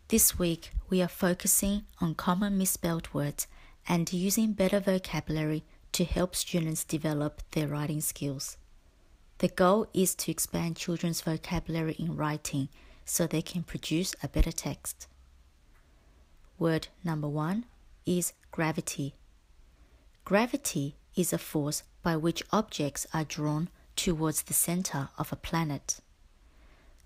This week, we are focusing on common misspelled words and using better vocabulary to help students develop their writing skills. The goal is to expand children's vocabulary in writing so they can produce a better text. Word number 1 is gravity. Gravity is a force by which objects are drawn towards the center of a planet.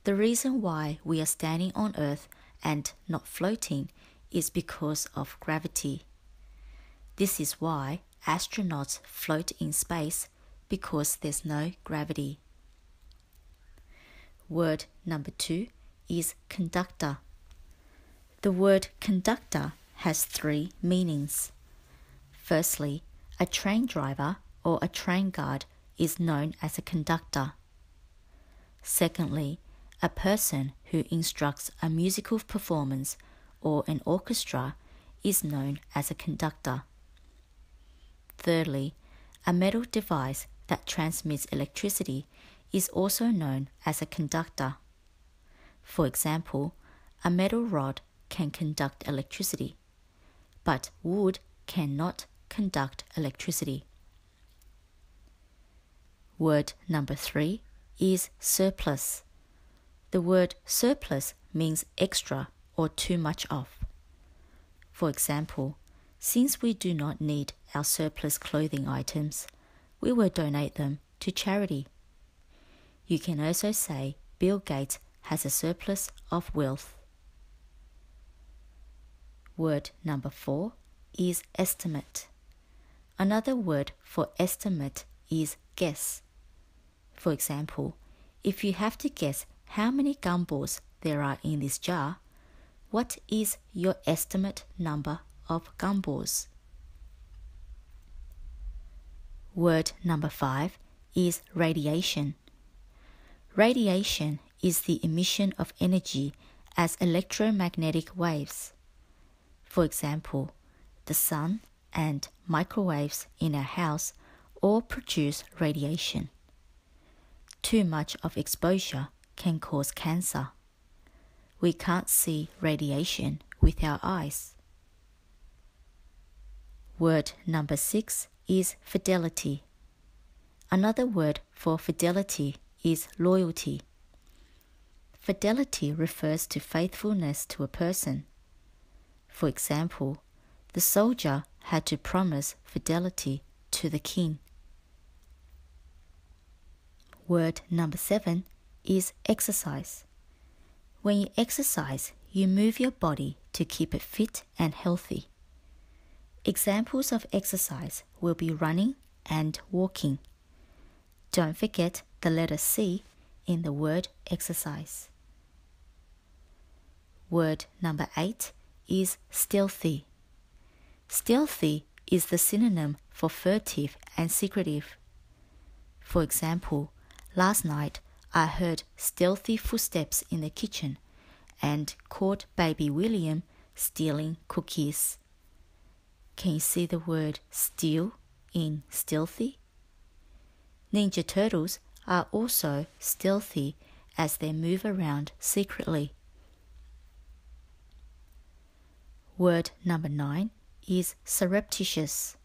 The reason why we are standing on Earth and not floating is because of gravity. This is why astronauts float in space, because there's no gravity. Word number 2 is conductor. The word conductor has 3 meanings. Firstly, a train driver or a train guard is known as a conductor. Secondly, a person who instructs a musical performance or an orchestra is known as a conductor. Thirdly, a metal device that transmits electricity is also known as a conductor. For example, a metal rod can conduct electricity, but wood cannot conduct electricity. Word number 3 is surplus. The word surplus means extra or too much of. For example, since we do not need our surplus clothing items, we will donate them to charity. You can also say Bill Gates has a surplus of wealth. Word number 4 is estimate. Another word for estimate is guess. For example, if you have to guess how many gumballs there are in this jar, what is your estimate number of gumballs? Word number 5 is radiation. Radiation is the emission of energy as electromagnetic waves. For example, the sun and microwaves in our house all produce radiation. Too much of exposure can cause cancer. We can't see radiation with our eyes. Word number 6 is fidelity. Another word for fidelity is loyalty. Fidelity refers to faithfulness to a person. For example, the soldier had to promise fidelity to the king. Word number 7 is exercise. When you exercise, you move your body to keep it fit and healthy. Examples of exercise will be running and walking. Don't forget the letter C in the word exercise. Word number 8 is stealthy. Stealthy is the synonym for furtive and secretive. For example, last night I heard stealthy footsteps in the kitchen and caught baby William stealing cookies. Can you see the word steal in stealthy? Ninja turtles are also stealthy as they move around secretly. Word number 9 is surreptitious.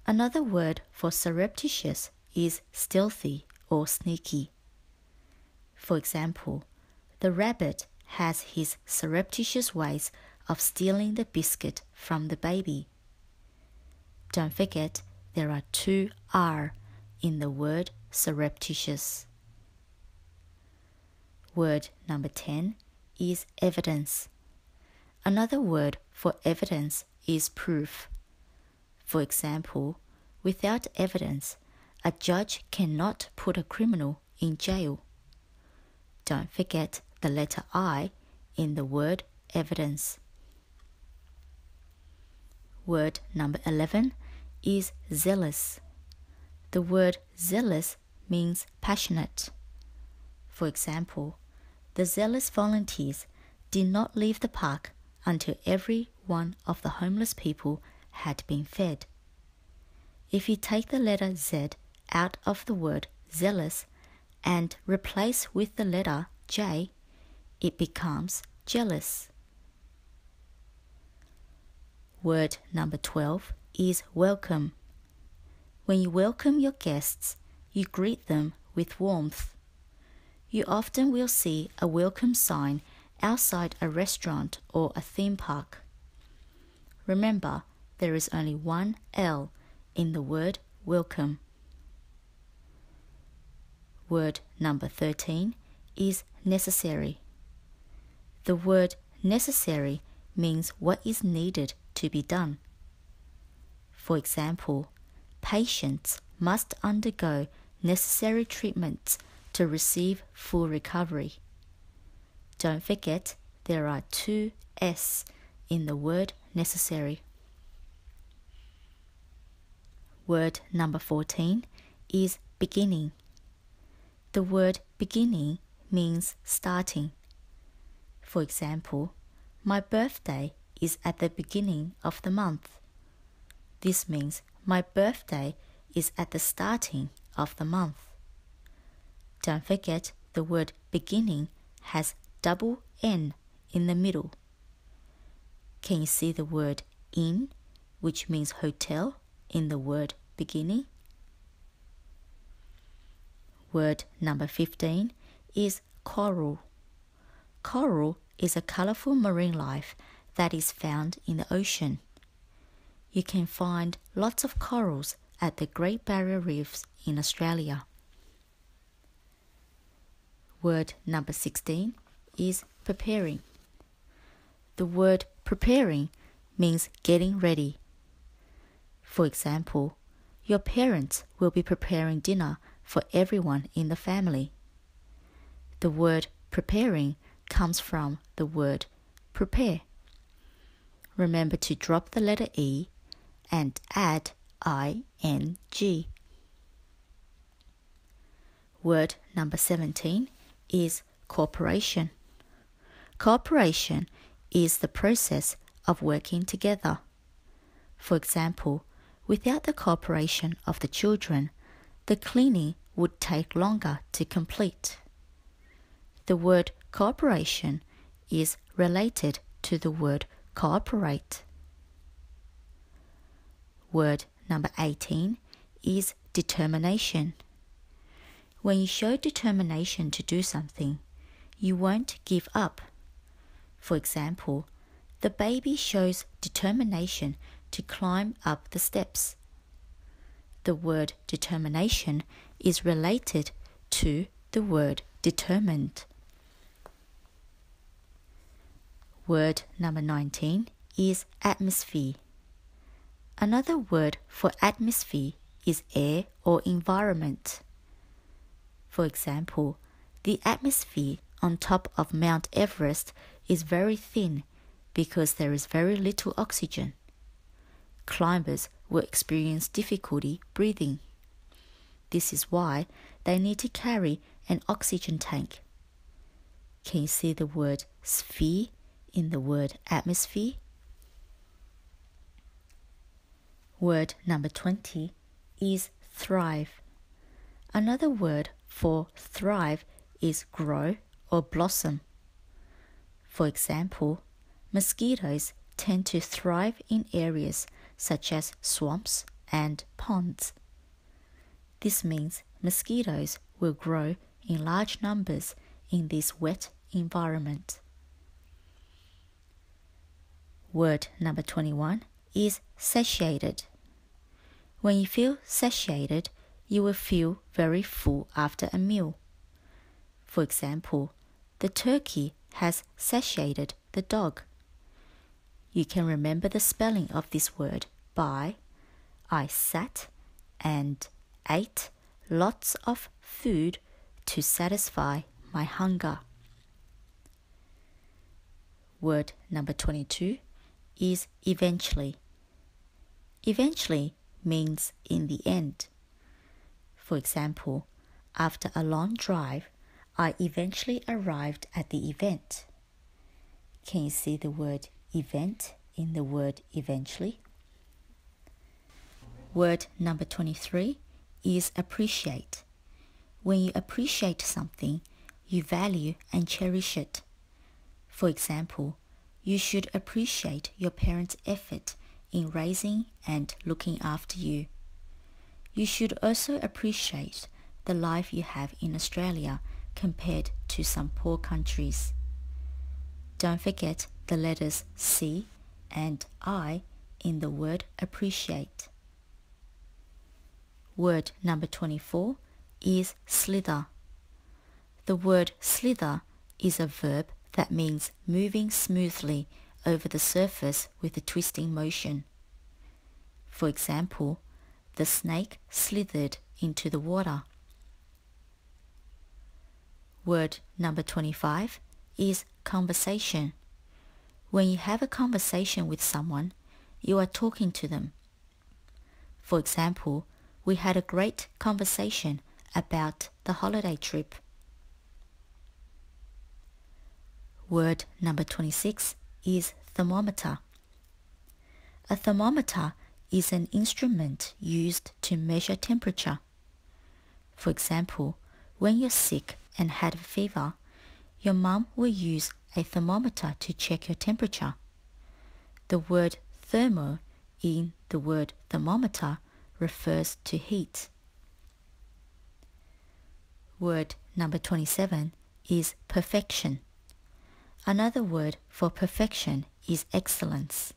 Another word for surreptitious is stealthy or sneaky. For example, the rabbit has his surreptitious ways of stealing the biscuit from the baby. Don't forget there are 2 R in the word surreptitious. Word number 10 is evidence. Another word for evidence is proof. For example, without evidence, a judge cannot put a criminal in jail. Don't forget the letter I in the word evidence. Word number 11 is zealous. The word zealous means passionate. For example, the zealous volunteers did not leave the park until every one of the homeless people had been fed. If you take the letter Z out of the word zealous and replace with the letter J, it becomes jealous. Word number 12 is welcome. When you welcome your guests, you greet them with warmth. You often will see a welcome sign outside a restaurant or a theme park. Remember, there is only one L in the word welcome. Word number 13 is necessary. The word necessary means what is needed to be done. For example, patients must undergo necessary treatments to receive full recovery. Don't forget there are two S in the word necessary. Word number 14 is beginning. The word beginning means starting. For example, my birthday is at the beginning of the month. This means my birthday is at the starting of the month. Don't forget the word beginning has double N in the middle. Can you see the word inn, which means hotel, in the word beginning? Word number 15 is coral. Coral is a colorful marine life that is found in the ocean. You can find lots of corals at the Great Barrier Reefs in Australia. Word number 16 is preparing. The word preparing means getting ready. For example, your parents will be preparing dinner for everyone in the family. The word preparing comes from the word prepare. Remember to drop the letter E and add ing. Word number 17 is cooperation. Cooperation is the process of working together. For example, without the cooperation of the children, the cleaning would take longer to complete. The word cooperation is related to the word cooperate. Word number 18 is determination. When you show determination to do something, you won't give up. For example, the baby shows determination to climb up the steps. The word determination is related to the word determined. Word number 19 is atmosphere. Another word for atmosphere is air or environment. For example, the atmosphere on top of Mount Everest is very thin because there is very little oxygen. Climbers will experience difficulty breathing. This is why they need to carry an oxygen tank. Can you see the word sphere in the word atmosphere? Word number 20 is thrive. Another word for thrive is grow or blossom. For example, mosquitoes tend to thrive in areas such as swamps and ponds. This means mosquitoes will grow in large numbers in this wet environment. Word number 21 is satiated. When you feel satiated, you will feel very full after a meal. For example, the turkey has satiated the dog. You can remember the spelling of this word by I sat and ate lots of food to satisfy my hunger. Word number 22 is eventually. Eventually means in the end. For example, after a long drive, I eventually arrived at the event. Can you see the word event in the word eventually? Word number 23 is appreciate. When you appreciate something, you value and cherish it. For example, you should appreciate your parents' effort in raising and looking after you. You should also appreciate the life you have in Australia compared to some poor countries. Don't forget the letters C and I in the word appreciate. Word number 24 is slither. The word slither is a verb that means moving smoothly over the surface with a twisting motion. For example, the snake slithered into the water. Word number 25 is conversation. When you have a conversation with someone, you are talking to them. For example, we had a great conversation about the holiday trip. Word number 26 is thermometer. A thermometer is an instrument used to measure temperature. For example, when you're sick and had a fever, your mum will use a thermometer to check your temperature. The word thermo in the word thermometer refers to heat. Word number 27 is perfection. Another word for perfection is excellence.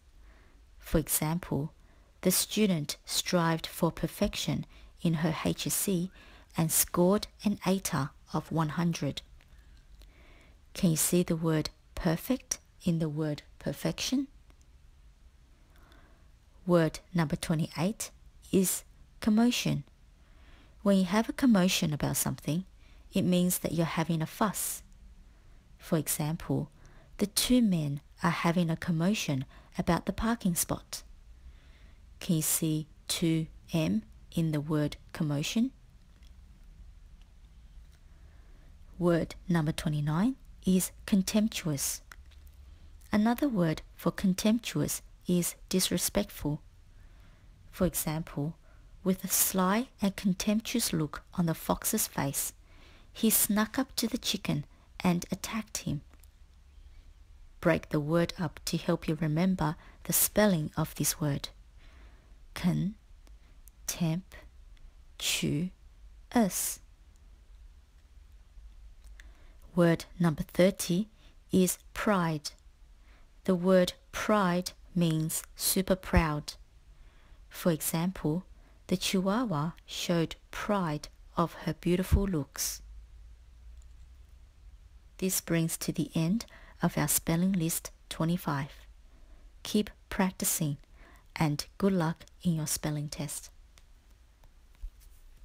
For example, the student strived for perfection in her HSC and scored an 80 of 100. Can you see the word perfect in the word perfection? Word number 28 is commotion. When you have a commotion about something, it means that you're having a fuss. For example, the two men are having a commotion about the parking spot. Can you see 2M in the word commotion? Word number 29 is contemptuous. Another word for contemptuous is disrespectful. For example, with a sly and contemptuous look on the fox's face, he snuck up to the chicken and attacked him. Break the word up to help you remember the spelling of this word. Contemptuous. Word number 30 is pride. The word pride means super proud. For example, the Chihuahua showed pride of her beautiful looks. This brings to the end of our spelling list 25. Keep practicing and good luck in your spelling test.